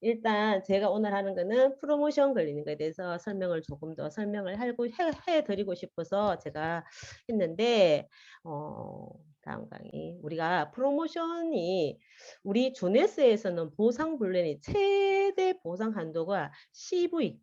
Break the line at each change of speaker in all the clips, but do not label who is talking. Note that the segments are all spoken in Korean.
일단 제가 오늘 하는 거는 프로모션 걸리는 거에 대해서 설명을 조금 더 설명을 해 드리고 싶어서 제가 했는데 다음 강의 우리가 프로모션이 우리 주네스에서는 보상 볼륨이 최대 보상 한도가 CV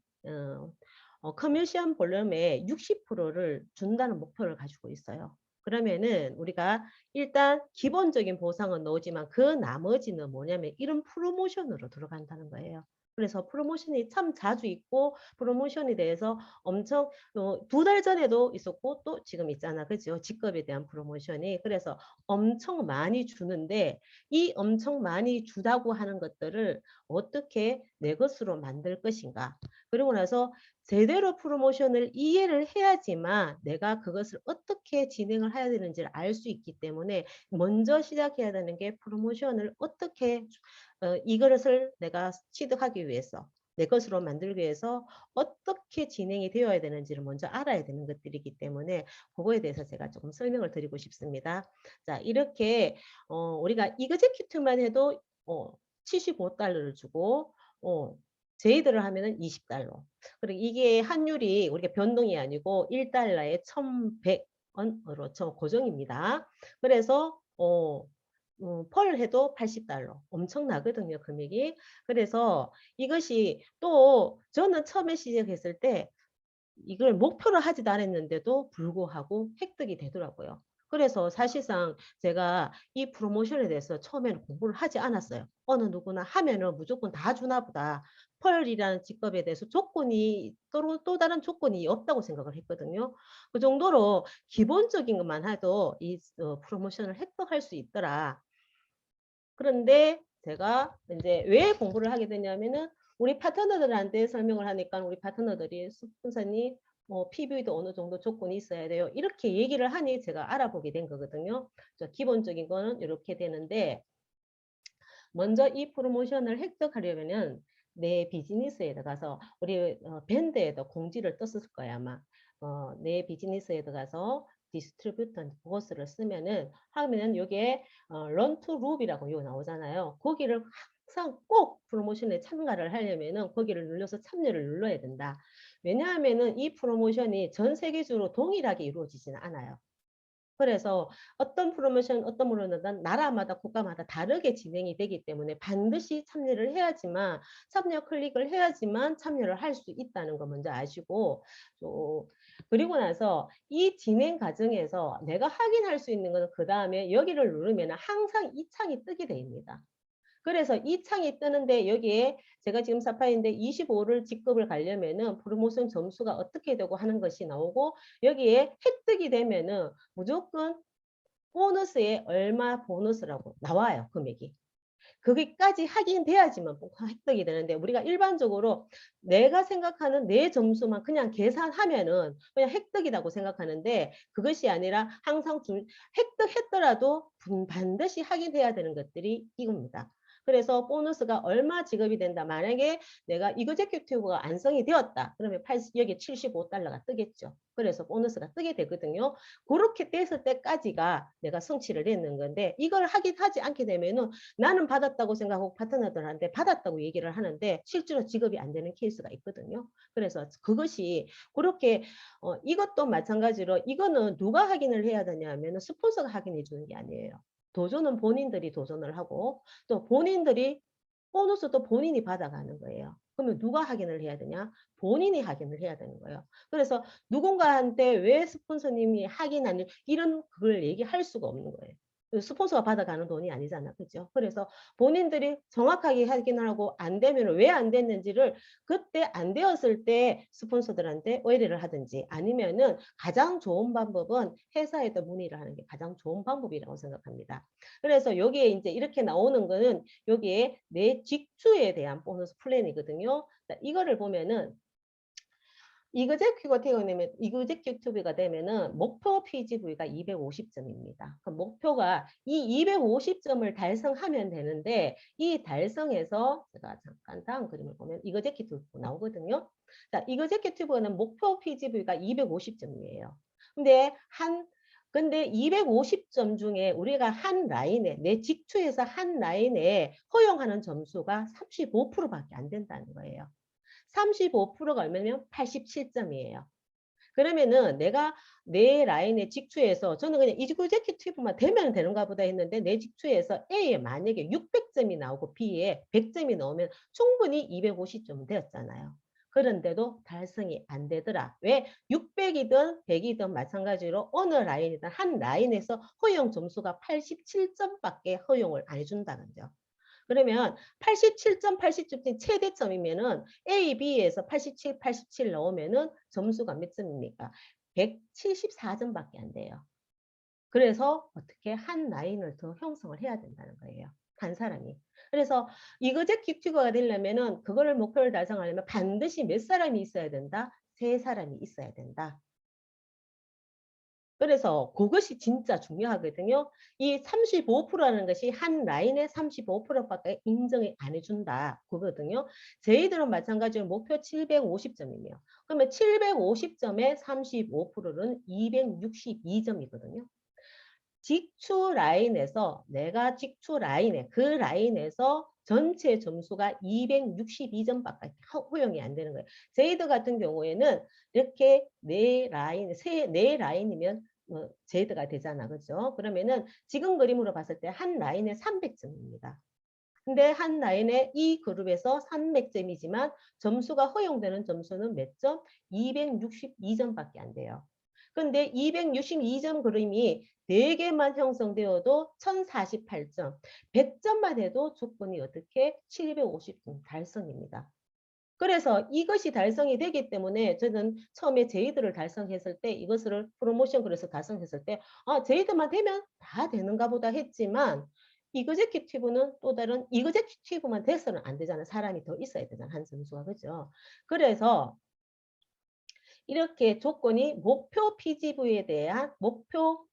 어 커미션 볼륨의 60%를 준다는 목표를 가지고 있어요. 그러면은 우리가 일단 기본적인 보상은 나오지만 그 나머지는 뭐냐면 이런 프로모션으로 들어간다는 거예요. 그래서 프로모션이 참 자주 있고 프로모션에 대해서 엄청 2달 전에도 있었고 또 지금 있잖아. 그죠? 직급에 대한 프로모션이. 그래서 엄청 많이 주는데 이 엄청 많이 주다고 하는 것들을 어떻게 내 것으로 만들 것인가. 그리고 나서 제대로 프로모션을 이해를 해야지만 내가 그것을 어떻게 진행을 해야 되는지를 알 수 있기 때문에 먼저 시작해야 되는 게 프로모션을 어떻게 이것을 내가 취득하기 위해서 내 것으로 만들기 위해서 어떻게 진행이 되어야 되는지를 먼저 알아야 되는 것들이기 때문에 그거에 대해서 제가 조금 설명을 드리고 싶습니다. 자, 이렇게 우리가 이그제큐티브만 해도 75달러를 주고 제이드를 하면은 20달러. 그리고 이게 환율이 우리가 변동이 아니고 1달러에 1,100원으로 저 고정입니다. 그래서 펄 해도 80달러. 엄청나거든요, 금액이. 그래서 이것이 또 저는 처음에 시작했을 때 이걸 목표로 하지도 않았는데도 불구하고 획득이 되더라고요. 그래서 사실상 제가 이 프로모션에 대해서 처음에는 공부를 하지 않았어요. 어느 누구나 하면은 무조건 다 주나 보다. 펄이라는 직업에 대해서 조건이 또 다른 조건이 없다고 생각을 했거든요. 그 정도로 기본적인 것만 해도 이 프로모션을 획득할 수 있더라. 그런데 제가 이제 왜 공부를 하게 되냐면은 우리 파트너들한테 설명을 하니까 우리 파트너들이 스폰서님 PB도 어느 정도 조건이 있어야 돼요. 이렇게 얘기를 하니 제가 알아보게 된 거거든요. 기본적인 거는 이렇게 되는데 먼저 이 프로모션을 획득하려면은 내 비즈니스에 들어가서 우리 밴드에도 공지를 떴을 거야 아마. 내 비즈니스에 들어가서 디스트리뷰터 그것을 쓰면은 하면은 여기에 런투 룹이라고 요 나오잖아요. 거기를 항상 꼭 프로모션에 참가를 하려면은 거기를 눌러서 참여를 눌러야 된다. 왜냐하면은 이 프로모션이 전 세계적으로 동일하게 이루어지지는 않아요. 그래서 어떤 프로모션, 어떤 프로모션은 나라마다 국가마다 다르게 진행이 되기 때문에 반드시 참여를 해야지만 참여 클릭을 해야지만 참여를 할 수 있다는 거 먼저 아시고 또 그리고 나서 이 진행 과정에서 내가 확인할 수 있는 것은 그 다음에 여기를 누르면 항상 이 창이 뜨게 됩니다. 그래서 이 창이 뜨는데 여기에 제가 지금 사파인데 25를 직급을 가려면은 프로모션 점수가 어떻게 되고 하는 것이 나오고 여기에 획득이 되면은 무조건 보너스에 얼마 보너스라고 나와요, 금액이. 거기까지 확인돼야지만 획득이 되는데 우리가 일반적으로 내가 생각하는 내 점수만 그냥 계산하면은 그냥 획득이라고 생각하는데 그것이 아니라 항상 획득했더라도 반드시 확인해야 되는 것들이 이겁니다. 그래서 보너스가 얼마 지급이 된다. 만약에 내가 이거제큐티브가 안성이 되었다. 그러면 여기 75달러가 뜨겠죠. 그래서 보너스가 뜨게 되거든요. 그렇게 됐을 때까지가 내가 성취를 했는 건데 이걸 하지 않게 되면은 나는 받았다고 생각하고 파트너들한테 받았다고 얘기를 하는데 실제로 지급이 안 되는 케이스가 있거든요. 그래서 그것이 그렇게 이것도 마찬가지로 이거는 누가 확인을 해야 되냐면 스폰서가 확인해 주는 게 아니에요. 도전은 본인들이 도전을 하고 또 본인들이 보너스도 본인이 받아가는 거예요. 그러면 누가 확인을 해야 되냐? 본인이 확인을 해야 되는 거예요. 그래서 누군가한테 왜 스폰서님이 확인하는 이런 그걸 얘기할 수가 없는 거예요. 스폰서가 받아가는 돈이 아니잖아. 그죠? 그래서 본인들이 정확하게 확인을 하고 안 되면 왜 안 됐는지를 그때 안 되었을 때 스폰서들한테 의뢰를 하든지 아니면은 가장 좋은 방법은 회사에다 문의를 하는 게 가장 좋은 방법이라고 생각합니다. 그래서 여기에 이제 이렇게 나오는 거는 여기에 내 직주에 대한 보너스 플랜이거든요. 이거를 보면은 이그제큐티브가 되면은 목표 PGV가 250점입니다. 그 목표가 이 250점을 달성하면 되는데 이 달성에서 제가 잠깐 다음 그림을 보면 이그제큐티브 나오거든요. 자, 이그제큐티브는 목표 PGV가 250점이에요. 근데 근데 250점 중에 우리가 한 라인에 내 직추에서 한 라인에 허용하는 점수가 35%밖에 안 된다는 거예요. 35%가 얼마냐면 87점이에요. 그러면은 내가 내 라인의 직추에서 저는 그냥 이그제큐티브만 되면 되는가 보다 했는데 내 직추에서 A에 만약에 600점이 나오고 B에 100점이 나오면 충분히 250점은 되었잖아요. 그런데도 달성이 안 되더라. 왜? 600이든 100이든 마찬가지로 어느 라인이든 한 라인에서 허용 점수가 87점밖에 허용을 안 해준다는 점. 그러면 87점, 80점 최대점이면은 A, B에서 87, 87 나오면은 점수가 몇 점입니까? 174점밖에 안 돼요. 그래서 어떻게 한 라인을 더 형성을 해야 된다는 거예요. 한 사람이. 그래서 이거제큐티브가 되려면은 그거를 목표를 달성하려면 반드시 몇 사람이 있어야 된다? 세 사람이 있어야 된다. 그래서 그것이 진짜 중요하거든요. 이 35%라는 것이 한 라인에 35%밖에 인정이 안 해준다. 그거거든요. 저희들은 마찬가지로 목표 750점이에요. 그러면 750점에 35%는 262점이거든요. 직추 라인에서 내가 직추 라인에 그 라인에서 전체 점수가 262점밖에 허용이 안 되는 거예요. 제이드 같은 경우에는 이렇게 네 라인이면 제이드가 되잖아. 그죠? 그러면은 지금 그림으로 봤을 때 한 라인에 300점입니다. 근데 한 라인에 이 그룹에서 300점이지만 점수가 허용되는 점수는 몇 점? 262점밖에 안 돼요. 근데 262점 그림이 4개만 형성되어도 1048점, 100점만 해도 조건이 어떻게 750점 달성입니다. 그래서 이것이 달성이 되기 때문에 저는 처음에 제이드를 달성했을 때 이것을 프로모션 그래서 달성했을 때 제이드만 되면 다 되는가 보다 했지만 이그제큐티브는 또 다른 이그제큐티브만 돼서는 안 되잖아요. 사람이 더 있어야 되잖아요. 한 점수가 그죠? 그래서 이렇게 조건이 목표 PGV에 대한 목표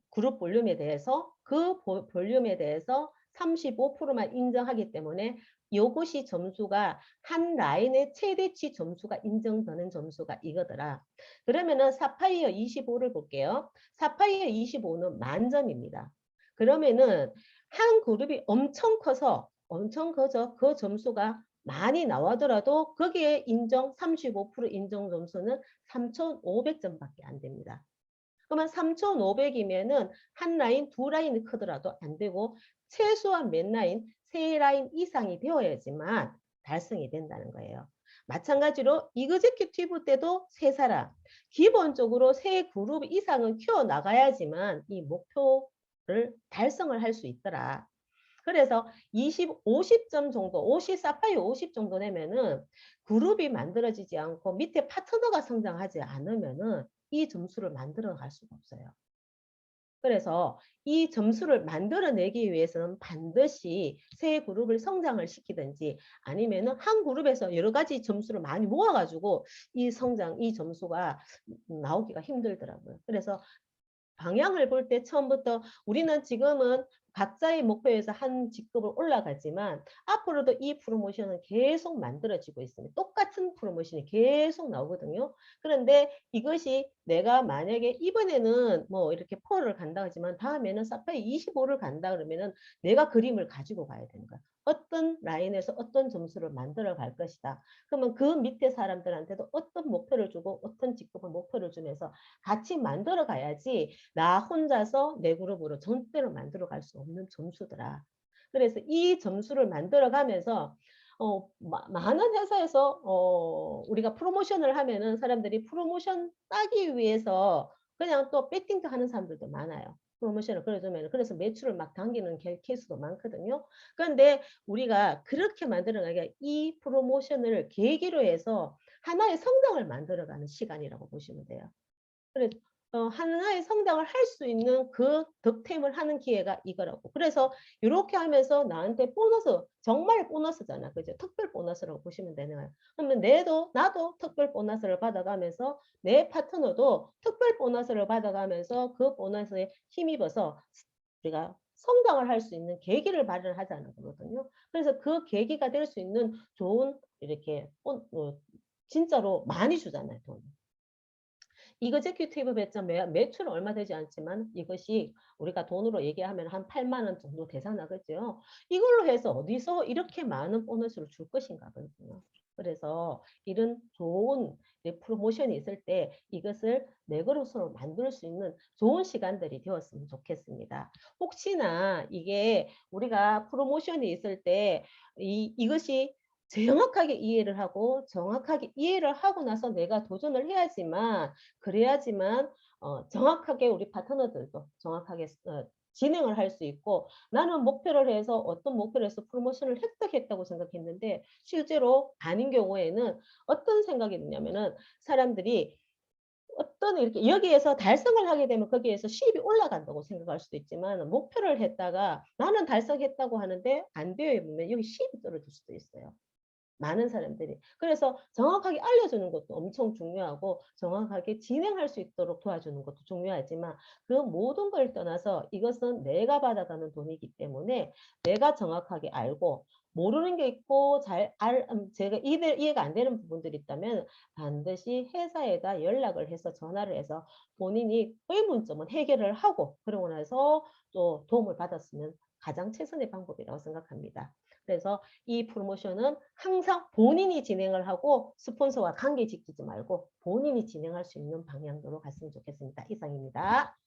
그룹 볼륨에 대해서 그 볼륨에 대해서 35%만 인정하기 때문에 이것이 점수가 한 라인의 최대치 점수가 인정되는 점수가 이거더라. 그러면은 사파이어 25를 볼게요. 사파이어 25는 만점입니다. 그러면은 한 그룹이 엄청 커서 엄청 커서 그 점수가 많이 나와더라도 거기에 인정 35% 인정 점수는 3,500점밖에 안 됩니다. 그러면 3,500이면은 한 라인, 두 라인이 크더라도 안 되고 최소한 몇 라인, 세 라인 이상이 되어야지만 달성이 된다는 거예요. 마찬가지로 이그제큐티브 때도 세 사람, 기본적으로 세 그룹 이상은 키워나가야지만 이 목표를 달성을 할 수 있더라. 그래서 50점 정도, 50, 사파이어 50 정도 되면은 그룹이 만들어지지 않고 밑에 파트너가 성장하지 않으면은 이 점수를 만들어 갈 수가 없어요. 그래서 이 점수를 만들어내기 위해서는 반드시 새 그룹을 성장을 시키든지 아니면은 한 그룹에서 여러 가지 점수를 많이 모아가지고 이 성장, 이 점수가 나오기가 힘들더라고요. 그래서 방향을 볼 때 처음부터 우리는 지금은 각자의 목표에서 한 직급을 올라가지만 앞으로도 이 프로모션은 계속 만들어지고 있습니다. 똑같은 프로모션이 계속 나오거든요. 그런데 이것이 내가 만약에 이번에는 뭐 이렇게 4를 간다 하지만 다음에는 사파이 25를 간다 그러면은 내가 그림을 가지고 가야 되는 거야. 어떤 라인에서 어떤 점수를 만들어 갈 것이다. 그러면 그 밑에 사람들한테도 어떤 목표를 주고 어떤 직급을 목표를 주면서 같이 만들어 가야지 나 혼자서 내 그룹으로 절대로 만들어 갈 수 없는 점수더라. 그래서 이 점수를 만들어 가면서 많은 회사에서 우리가 프로모션을 하면은 사람들이 프로모션 따기 위해서 그냥 또 배팅도 하는 사람들도 많아요. 프로모션을 그려주면 그래서 매출을 막 당기는 케이스도 많거든요. 그런데 우리가 그렇게 만들어가기가 이 프로모션을 계기로 해서 하나의 성장을 만들어가는 시간이라고 보시면 돼요. 그래서 하나의 성장을 할 수 있는 그 득템을 하는 기회가 이거라고. 그래서 이렇게 하면서 나한테 보너스, 정말 보너스잖아. 그죠? 특별 보너스라고 보시면 되는 거예요. 그러면 나도 특별 보너스를 받아가면서 내 파트너도 특별 보너스를 받아가면서 그 보너스에 힘입어서 우리가 성장을 할 수 있는 계기를 마련하자는 거거든요. 그래서 그 계기가 될 수 있는 좋은 이렇게 진짜로 많이 주잖아요. 돈. 이거제큐티브 배점 매출은 얼마 되지 않지만 이것이 우리가 돈으로 얘기하면 한 8만 원 정도 되잖아. 그죠? 이걸로 해서 어디서 이렇게 많은 보너스를 줄 것인가 거든요. 그래서 이런 좋은 프로모션이 있을 때 이것을 내 것으로 만들 수 있는 좋은 시간들이 되었으면 좋겠습니다. 혹시나 이게 우리가 프로모션이 있을 때 이것이 정확하게 이해를 하고 정확하게 이해를 하고 나서 내가 도전을 해야지만 그래야지만 정확하게 우리 파트너들도 정확하게 진행을 할 수 있고 나는 목표를 해서 어떤 목표를 해서 프로모션을 획득했다고 생각했는데 실제로 아닌 경우에는 어떤 생각이 드냐면은 사람들이 어떤 이렇게 여기에서 달성을 하게 되면 거기에서 수입이 올라간다고 생각할 수도 있지만 목표를 했다가 나는 달성했다고 하는데 안 되어 보면 여기 수입이 떨어질 수도 있어요. 많은 사람들이. 그래서 정확하게 알려주는 것도 엄청 중요하고 정확하게 진행할 수 있도록 도와주는 것도 중요하지만 그 모든 걸 떠나서 이것은 내가 받아가는 돈이기 때문에 내가 정확하게 알고 모르는 게 있고 제가 이해가 안 되는 부분들이 있다면 반드시 회사에다 연락을 해서 전화를 해서 본인이 의문점은 해결을 하고 그러고 나서 또 도움을 받았으면 가장 최선의 방법이라고 생각합니다. 그래서 이 프로모션은 항상 본인이 진행을 하고 스폰서와 관계 지키지 말고 본인이 진행할 수 있는 방향으로 갔으면 좋겠습니다. 이상입니다.